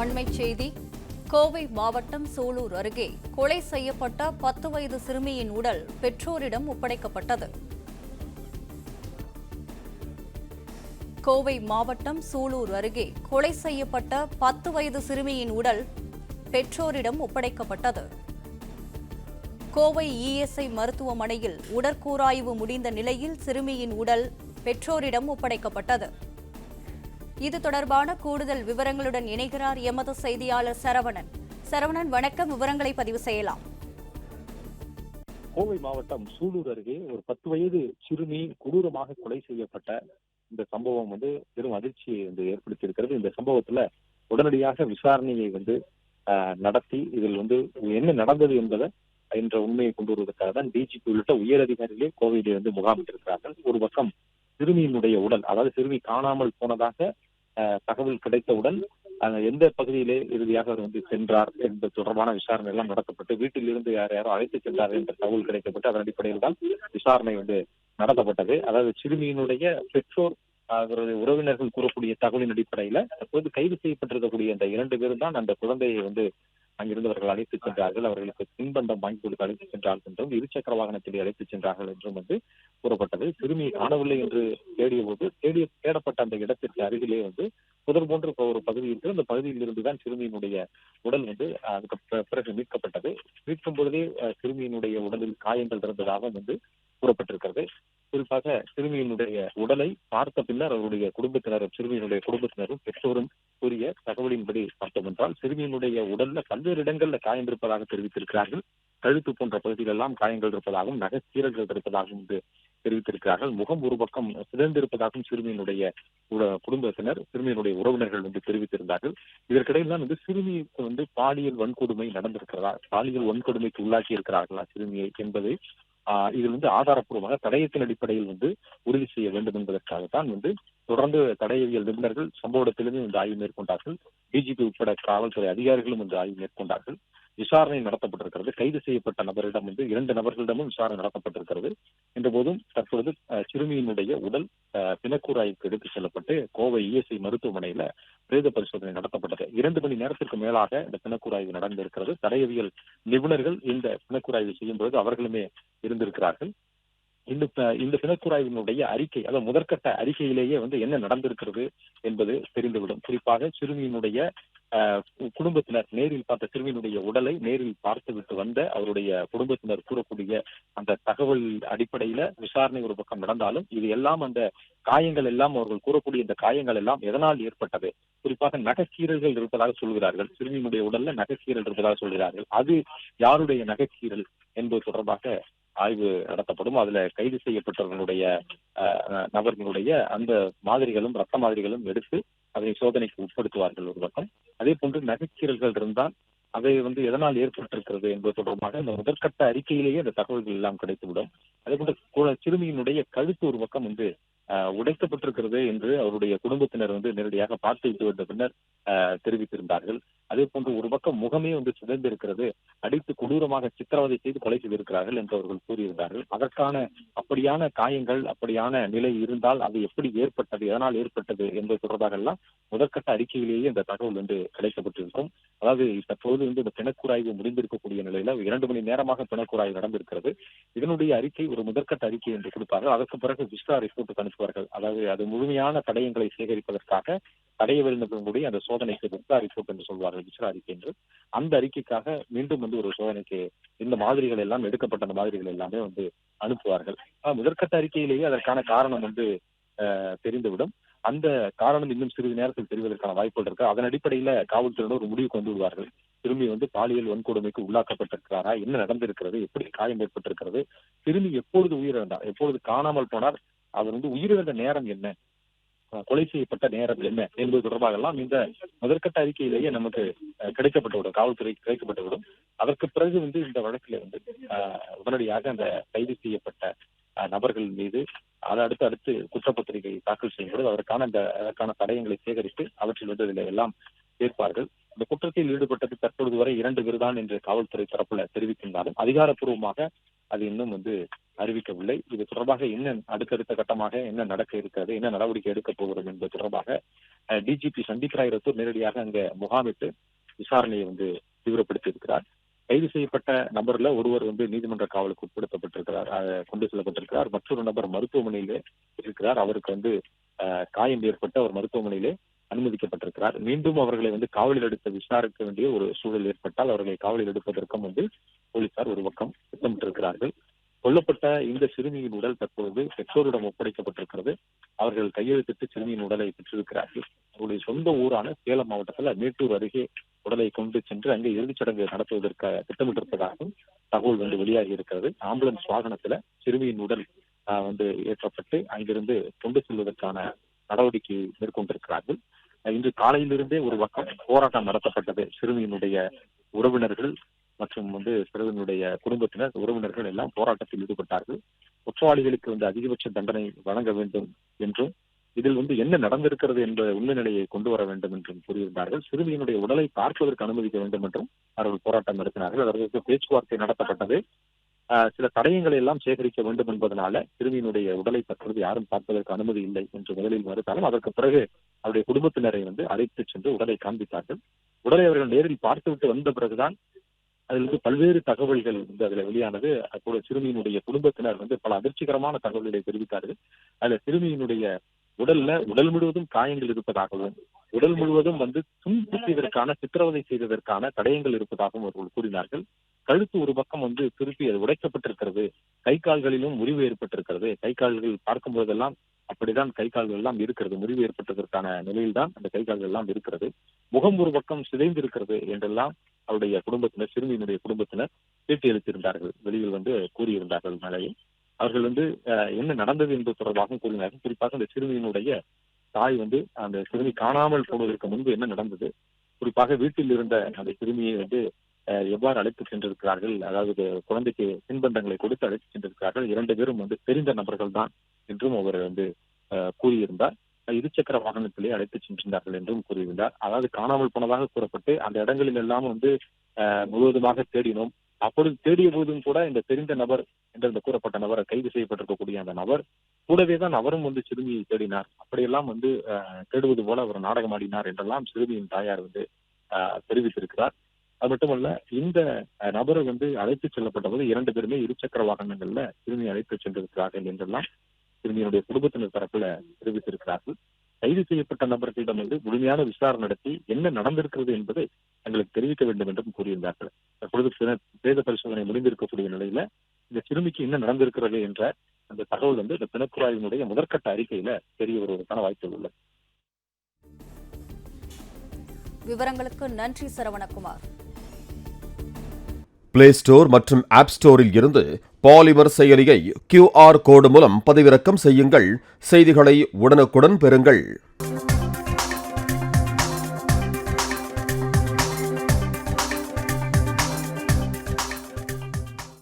அண்மைச் செய்தி. கோவை மாவட்டம் சூலூர் அருகே கொலை செய்யப்பட்ட 10 வயது சிறுமியின் உடல் பெற்றோரிடம் ஒப்படைக்கப்பட்டது. கோவை மாவட்டம் சூலூர் அருகே கொலை செய்யப்பட்ட 10 வயது சிறுமியின் உடல் பெற்றோரிடம் ஒப்படைக்கப்பட்டது. கோவை இஎஸ்ஐ மருத்துவமனையில் உடற்கூராய்வு முடிந்த நிலையில் சிறுமியின் உடல் பெற்றோரிடம் ஒப்படைக்கப்பட்டது. இது தொடர்பான கூடுதல் விவரங்களுடன் இணைகிறார் எமது செய்தியாளர் சரவணன். சரவணன், வணக்கம். விவரங்களை பதிவு செய்யலாம். கோவை மாவட்டம் சூலூர் அருகே ஒரு 10 வயது சிறுமி கொடூரமாக கொலை செய்யப்பட்ட இந்த சம்பவம் பெரும் அதிர்ச்சியை ஏற்படுத்தியிருக்கிறது. இந்த சம்பவத்துல உடனடியாக விசாரணையை நடத்தி இதில் என்ன நடந்தது என்பதை என்ற உண்மையை கொண்டு வருவதற்காக தான் டிஜிபி உள்ளிட்ட உயர் அதிகாரிகளே கோவையிலே முகாமிட்டிருக்கிறார்கள். ஒரு பக்கம் சிறுமியினுடைய உடல், அதாவது சிறுமி காணாமல் போனதாக தகவல் கிடைத்தவுடன் எந்த பகுதியிலே இறுதியாக அவர் சென்றார் என்பது தொடர்பான விசாரணை எல்லாம் நடத்தப்பட்டு வீட்டில் இருந்து யாரோ அழைத்து சென்றார் என்ற தகவல் கிடைக்கப்பட்டு அதன் அடிப்படையில் தான் விசாரணை நடத்தப்பட்டது. அதாவது சிறுமியினுடைய பெற்றோர் அவருடைய உறவினர்கள் கூறக்கூடிய தகவலின் அடிப்படையில தற்போது கைது செய்யப்பட்டிருக்கக்கூடிய அந்த 2 பேரும் தான் அந்த குழந்தையை அங்கிருந்தவர்கள் அழைத்துச் சென்றார்கள். அவர்களுக்கு தின்பண்டம் வாங்கி கொடுத்து அழைத்துச் சென்றார்கள் என்றும் இருசக்கர வாகனத்தில் அழைத்துச் சென்றார்கள் என்றும் கூறப்பட்டது. சிறுமியை காணவில்லை என்று தேடிய போது தேடப்பட்ட அந்த இடத்திற்கு அருகிலே புதர் போன்ற ஒரு பகுதி இருக்கு. அந்த பகுதியில் இருந்துதான் சிறுமியினுடைய உடல் அதுக்கு பிறகு மீட்கப்பட்டது. மீட்கும் பொழுதே சிறுமியினுடைய உடலில் காயங்கள் இருந்ததாக கூறப்பட்டிருக்கிறது. குறிப்பாக சிறுமியினுடைய உடலை பார்த்த பின்னர் அவருடைய குடும்பத்தினரும் சிறுமியினுடைய குடும்பத்தினரும் பெற்றோரும் கூறிய தகவலின்படி பார்த்தோம் என்றால் சிறுமியினுடைய உடல்ல பல்வேறு இடங்கள்ல காயம் இருப்பதாக தெரிவித்திருக்கிறார்கள். கழுத்து போன்ற பகுதியில் எல்லாம் காயங்கள் இருப்பதாகவும் நகைச்சீரல்கள் இருப்பதாகவும் தெரிவித்திருக்கிறார்கள். முகம் ஒரு பக்கம் சிதைந்திருப்பதாகவும் சிறுமியினுடைய குடும்பத்தினர் சிறுமியினுடைய உறவினர்கள் தெரிவித்திருந்தார்கள். இதற்கிடையில் தான் சிறுமிக்கு பாலியல் வன்கொடுமை நடந்திருக்கிறதா, பாலியல் வன்கொடுமைக்கு உள்ளாக்கி இருக்கிறார்களா சிறுமியை என்பதை இதில் ஆதாரப்பூர்வமாக தடயத்தின் அடிப்படையில் உறுதி செய்ய வேண்டும் என்பதற்காகத்தான் தொடர்ந்து தடயவியல் நிபுணர்கள் சம்பவ இடத்திலிருந்து ஆய்வு மேற்கொண்டார்கள். டிஜிபி உட்பட காவல்துறை அதிகாரிகளும் ஆய்வு மேற்கொண்டார்கள். விசாரணை நடத்தப்பட்டிருக்கிறது. கைது செய்யப்பட்ட நபரிடம் 2 நபர்களிடமும் விசாரணை நடத்தப்பட்டிருக்கிறது. என்ற போதும் தற்போது சிறுமியினுடைய உடல் பிணக்கூராய்வுக்கு எடுத்துச் செல்லப்பட்டு கோவை இஎஸ்ஐ மருத்துவமனையில பிரேத பரிசோதனை நடத்தப்பட்டது. 2 மணி நேரத்திற்கு மேலாக இந்த பிணக்கூராய்வு நடந்திருக்கிறது. தடயவியல் நிபுணர்கள் இந்த பிணக்கூராய்வு செய்யும் பொழுது அவர்களுமே இருந்திருக்கிறார்கள். இந்த பிணக்கூராய்வினுடைய அறிக்கை, அதாவது முதற்கட்ட அறிக்கையிலேயே என்ன நடந்திருக்கிறது என்பது தெரிந்துவிடும். குறிப்பாக சிறுமியினுடைய குடும்பத்தினர் நேரில் பார்த்த சிறுமியினுடைய உடலை நேரில் பார்த்துவிட்டு வந்த அவருடைய குடும்பத்தினர் கூறக்கூடிய அந்த தகவல் அடிப்படையில விசாரணை ஒரு பக்கம் நடந்தாலும் இது எல்லாம் அந்த காயங்கள் எல்லாம் அவர்கள் கூறக்கூடிய இந்த காயங்கள் எல்லாம் எதனால் ஏற்பட்டது, குறிப்பாக நகைச்சீரல்கள் இருப்பதாக சொல்கிறார்கள். சிறுமியினுடைய உடல்ல நகைச்சீரல் இருப்பதாக சொல்கிறார்கள். அது யாருடைய நகைச்சீரல் என்பது தொடர்பாக ஆய்வு நடத்தப்படும். அதுல கைது செய்யப்பட்டவர்களுடைய நபர்களுடைய அந்த மாதிரிகளும் ரத்த மாதிரிகளும் எடுத்து அதை சோதனைக்கு உட்படுத்துவார்கள் ஒரு பக்கம். அதே போன்று நகைச்சீரல்கள் இருந்தால் அதை எதனால் ஏற்பட்டிருக்கிறது என்பது தொடர்பாக இந்த முதற்கட்ட அறிக்கையிலேயே அந்த தகவல்கள் எல்லாம் கிடைத்துவிடும். அதே போன்று சிறுமியினுடைய கழுத்து ஒரு பக்கம் உடைக்கப்பட்டிருக்கிறது என்று அவருடைய குடும்பத்தினர் நேரடியாக பார்த்துவிட்டு வந்த பின்னர் தெரிவித்திருந்தார்கள். அதே போன்று ஒரு பக்கம் முகமே சிதைந்திருக்கிறது, அடித்து கொடூரமாக சித்திரவதை செய்து கொலை செய்திருக்கிறார்கள் என்று அவர்கள் கூறியிருந்தார்கள். அதற்கான அப்படியான காயங்கள் அப்படியான நிலை இருந்தால் அது எப்படி ஏற்பட்டது, எதனால் ஏற்பட்டது என்பது தொடர்பாக எல்லாம் முதற்கட்ட அறிக்கையிலேயே இந்த தகவல் கிடைக்கப்பட்டிருக்கும். அதாவது தற்போது இந்த பிணக்கூராய்வு முடிந்திருக்கக்கூடிய நிலையில 2 மணி நேரமாக பிணக்கூராய்வு நடந்திருக்கிறது. இதனுடைய அறிக்கை ஒரு முதற்கட்ட அறிக்கை என்று கொடுப்பார்கள். அதற்கு பிறகு விஸ்ரா ரிப்போர்ட் அனுப்புவார்கள். அதாவது அது முழுமையான தடயங்களை சேகரிப்பதற்காக தடயவியல் நிபுணர்களுடைய அந்த சோதனைக்கு விஸ்ரா ரிப்போர்ட் என்று சொல்வார்கள், விஸ்ரா அறிக்கை என்று. அந்த அறிக்கைக்காக மீண்டும் ஒரு சோதனைக்கு இந்த மாதிரிகள் எல்லாம் எடுக்கப்பட்ட அந்த மாதிரிகள் எல்லாமே அனுப்புவார்கள். முதற்கட்ட அறிக்கையிலேயே அதற்கான காரணம் தெரிந்துவிடும். அந்த காரணம் இன்னும் சிறிது நேரத்தில் தெரிவதற்கான வாய்ப்புகள் இருக்கு. அதன் அடிப்படையில காவல்துறையினர் ஒரு முடிவுக்கு விடுவார்கள். சிறுமி பாலியல் வன்கொடுமைக்கு உள்ளாக்கப்பட்டிருக்கிறாரா, என்ன நடந்திருக்கிறது, எப்படி காயம் ஏற்பட்டிருக்கிறது, சிறுமி எப்பொழுது உயிரிழந்தார், எப்பொழுது காணாமல் போனார், அவர் உயிரிழந்த நேரம் என்ன, கொலை செய்யப்பட்ட நேரம் என்ன என்பது தொடர்பாக எல்லாம் இந்த முதற்கட்ட அறிக்கையிலேயே நமக்கு கிடைக்கப்பட்டுவிடும், காவல்துறைக்கு கிடைக்கப்பட்டுவிடும். அதற்கு பிறகு இந்த வழக்கில் உடனடியாக அந்த கைது செய்யப்பட்ட நபர்கள் மீது அடுத்து குற்றப்பத்திரிகை தாக்கல் செய்யும்போது அதற்கான தடயங்களை சேகரித்து அவற்றில் இதில் எல்லாம் சேர்ப்பார்கள். இந்த குற்றத்தில் ஈடுபட்டது தற்பொழுது வரை 2 பேர் தான் என்று காவல்துறை தரப்புல தெரிவிக்கின்றாலும் அதிகாரப்பூர்வமாக அது இன்னும் அறிவிக்கவில்லை. இது தொடர்பாக என்ன அடுத்தடுத்த கட்டமாக என்ன நடக்க இருக்கிறது, என்ன நடவடிக்கை எடுக்க போகிறோம் என்பது தொடர்பாக டிஜிபி சந்தீப் ராய் ரத்தோர் நேரடியாக அங்க முகாமிட்டு விசாரணையை வந்து தீவிரப்படுத்தி இருக்கிறார். கைது செய்யப்பட்ட நபர்ல ஒருவர் வந்து நீதிமன்ற காவலுக்கு உட்படுத்தப்பட்டிருக்கிறார், கொண்டு செல்லப்பட்டிருக்கிறார். மற்றொரு நபர் மருத்துவமனையிலே இருக்கிறார். அவருக்கு வந்து காயம் ஏற்பட்டு அவர் மருத்துவமனையிலே அனுமதிக்கப்பட்டிருக்கிறார். மீண்டும் அவர்களை வந்து காவலில் எடுத்து விசாரிக்க வேண்டிய ஒரு சூழல் ஏற்பட்டால் அவர்களை காவலில் எடுப்பதற்கும் வந்து போலீசார் ஒரு பக்கம் திட்டமிட்டிருக்கிறார்கள். கொல்லப்பட்ட இந்த சிறுமியின் உடல் தற்பொழுது பெற்றோரிடம் ஒப்படைக்கப்பட்டிருக்கிறது. அவர்கள் கையெழுத்திட்டு சிறுமியின் உடலை பெற்றிருக்கிறார்கள். அவருடைய சொந்த ஊரான சேலம் மாவட்டத்தில் மேட்டூர் அருகே உடலை கொண்டு சென்று அங்கே இறுதிச் சடங்கு நடத்துவதற்காக திட்டமிட்டிருப்பதாகவும் தகவல் வந்து வெளியாகி இருக்கிறது. ஆம்புலன்ஸ் வாகனத்துல சிறுமியின் உடல் வந்து ஏற்றப்பட்டு அங்கிருந்து கொண்டு செல்வதற்கான நடவடிக்கை மேற்கொண்டிருக்கிறார்கள். இன்று காலையிலிருந்தே ஒரு பக்கம் போராட்டம் நடத்தப்பட்டது. சிறுமியினுடைய உறவினர்கள் மற்றும் வந்து சிறுவனுடைய குடும்பத்தினர் உறவினர்கள் எல்லாம் போராட்டத்தில் ஈடுபட்டார்கள். குற்றவாளிகளுக்கு வந்து அதிகபட்ச தண்டனை வழங்க வேண்டும் என்றும் இதில் வந்து என்ன நடந்திருக்கிறது என்ற உண்மை நிலையை கொண்டு வர வேண்டும் என்றும் கூறியிருந்தார்கள். சிறுமியினுடைய உடலை பார்ப்பதற்கு அனுமதிக்க வேண்டும் என்றும் அவர்கள் போராட்டம் நடத்தினார்கள். அதற்கு பேச்சுவார்த்தை நடத்தப்பட்டது. சில தடயங்களை எல்லாம் சேகரிக்க வேண்டும் என்பதனால சிறுமியினுடைய உடலை தற்பொழுது யாரும் பார்ப்பதற்கு அனுமதி இல்லை என்று முதலில் மறுத்தாலும் அதற்கு பிறகு அவருடைய குடும்பத்தினரை வந்து அழைத்து சென்று உடலை காண்பித்தார்கள். உடலை அவர்கள் நேரில் பார்த்துவிட்டு வந்த பிறகுதான் அதிலிருந்து பல்வேறு தகவல்கள் வந்து அதுல வெளியானது. அப்போது சிறுமியினுடைய குடும்பத்தினர் வந்து பல அதிர்ச்சிகரமான தகவல்களை தெரிவித்தார்கள். அதுல சிறுமியினுடைய உடல் முழுவதும் காயங்கள் இருப்பதாகவும் உடல் முழுவதும் வந்து துன்புறுத்தியதற்கான சித்திரவதை செய்ததற்கான தடயங்கள் இருப்பதாகவும் அவர்கள் கூறினார்கள். கழுத்து ஒரு பக்கம் வந்து திருப்பி அது உடைக்கப்பட்டிருக்கிறது, கை கால்களிலும் முறிவு ஏற்பட்டிருக்கிறது. கை கால்கள் பார்க்கும் போதெல்லாம் அப்படிதான் கை கால்கள் எல்லாம் இருக்கிறது, முறிவு ஏற்பட்டதற்கான நிலையில்தான் அந்த கை கால்கள் எல்லாம் இருக்கிறது. முகம் ஒரு பக்கம் சிதைந்து இருக்கிறது என்றெல்லாம் அவருடைய குடும்பத்தினர் சிறுமியினுடைய குடும்பத்தினர் பேட்டி அளித்திருந்தார்கள், வெளியில் வந்து கூறியிருந்தார்கள். நிலையில் அவர்கள் வந்து என்ன நடந்தது என்பது தொடர்பாக கூறினார்கள். குறிப்பாக அந்த சிறுமியினுடைய தாய் வந்து அந்த சிறுமி காணாமல் போவதற்கு முன்பு என்ன நடந்தது, குறிப்பாக வீட்டில் இருந்த அந்த சிறுமியை வந்து எவ்வாறு அழைத்து சென்றிருக்கிறார்கள், அதாவது குழந்தைக்கு தின்பண்டங்களை கொடுத்து அழைத்து சென்றிருக்கிறார்கள். 2 பேரும் வந்து தெரிந்த நபர்கள் தான் என்றும் அவர் வந்து கூறியிருந்தார். இருசக்கர வாகனத்திலே அழைத்து சென்றிருந்தார்கள் என்றும் கூறியிருந்தார். அதாவது காணாமல் போனதாக கூறப்பட்டு அந்த இடங்களில் எல்லாம் வந்து முழுவதுமாக தேடினோம். அப்பொழுது தேடிய போதும் கூட இந்த தெரிந்த நபர் என்று அந்த கூறப்பட்ட நபர் கைது செய்யப்பட்டிருக்கக்கூடிய அந்த நபர் கூடவே தான் அவரும் வந்து சிறுமியை தேடினார். அப்படியெல்லாம் வந்து தேடுவது போல அவர் நாடகம் ஆடினார் என்றெல்லாம் சிறுமியின் தாயார் வந்து தெரிவித்திருக்கிறார். அது மட்டுமல்ல, இந்த நபரை வந்து அழைத்து செல்லப்பட்ட போது 2 பேருமே இருசக்கர வாகனங்கள்ல சிறுமியை அழைத்து சென்றிருக்கிறார்கள் என்றெல்லாம் சிறுமியினுடைய குடும்பத்தினர் தரப்புல தெரிவித்திருக்கிறார்கள். கைது செய்யப்பட்ட நபர்களிடம் வந்து முழுமையான விசாரணை நடத்தி என்ன நடந்திருக்கிறது என்பதை தங்களுக்கு தெரிவிக்க வேண்டும் என்றும் கூறியிருந்தார்கள். தற்பொழுது பிரேத பரிசோதனை முடிந்திருக்கக்கூடிய நிலையில இந்த சிறுமிக்கு என்ன நடந்திருக்கிறது என்ற அந்த தகவல் வந்து இந்த பிணக்குழாயினுடைய முதற்கட்ட அறிக்கையில தெரிய வருவதற்கான வாய்ப்புகள் உள்ளது. விவரங்களுக்கு நன்றி சரவணகுமார். பிளே ஸ்டோர் மற்றும் ஆப் ஸ்டோரில் இருந்து பாலிமர் செயலியை QR கோடு மூலம் பதிவிறக்கம் செய்யுங்கள். செய்திகளை உடனுக்குடன் பெறுங்கள்.